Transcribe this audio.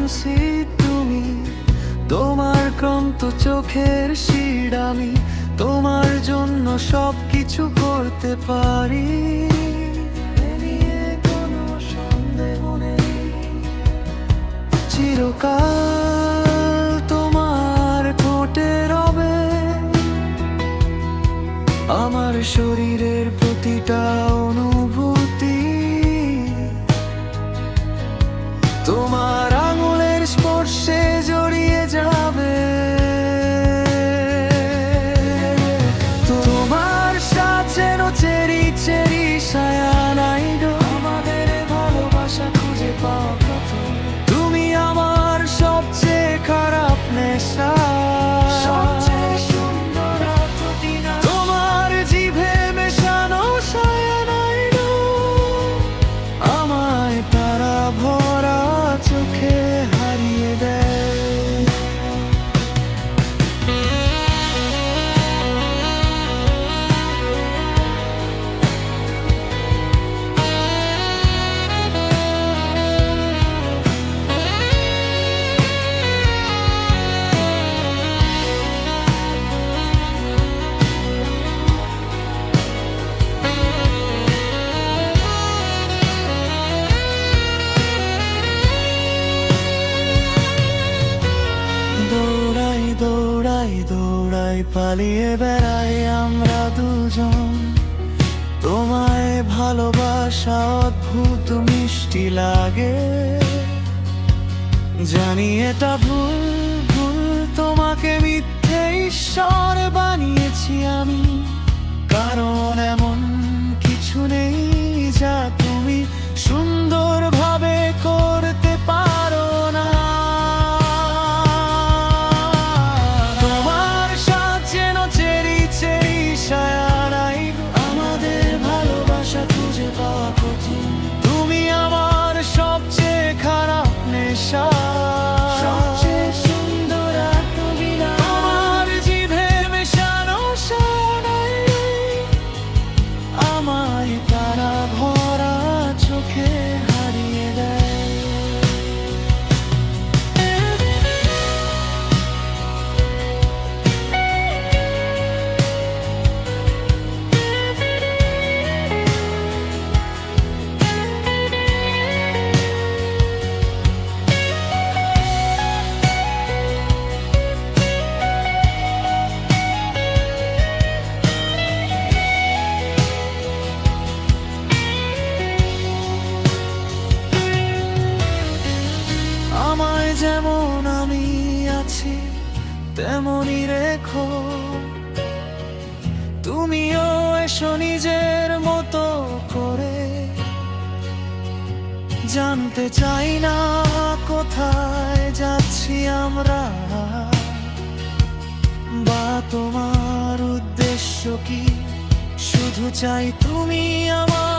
খুশি তুমি, তোমার ক্লান্ত চোখের শির আমি, তোমার জন্য সবকিছু করতে পারি। এ নিয়ে কোনো সন্দেহ নেই, চিরকাল তোমার ঠোঁটে রবে আমার শরীরের প্রতিটা অনুভূতি। তোমার আঙুলের স্পর্শে জড়িয়ে যাবে, তোমার সাথ যেন চেরি চেরি সায়ানাইড। আমাদের ভালোবাসা খুঁজে পাওয়া প্রথম, তুমি আমার সবচেয়ে খারাপ নেশা, সবচেয়ে সুন্দর প্রতিনা। তোমার জিভে মেশানো সায়ানাইড আমায় তারা ভরা চোখে হারিয়ে দেয়। দৌড়াই দৌড়াই দৌড়াই পালিয়ে বেড়াই আমরা দুজন, তোমায় ভালোবাসা অদ্ভুত মিষ্টি লাগে। জানি এটা ভুল ভুল, তোমাকে মিথ্যে ঈশ্বর বানিয়েছি আমি, কারণ এমন কিছু নেই যা তুমি সুন্দরভাবে করতে পারো না। তোমার সাথ যেন চেরি চেরি সায়ানাইড, আমাদের ভালোবাসা খুঁজে পাওয়া কঠিন। তুমি আমার সবচেয়ে খারাপ নেশা, সবচেয়ে সুন্দর আত্মবিনা। তোমার জিভে মেশানো সায়ানাইড আমায় তারা ভরা চোখে হারিয়ে দেয়। আমায় যেমন আমি আছি তেমনই রেখো, তুমিও এসো নিজের মতো করে। জানতে চাই না কোথায় যাচ্ছি আমরা, বা তোমার উদ্দেশ্য কি, শুধু চাই তুমি আমার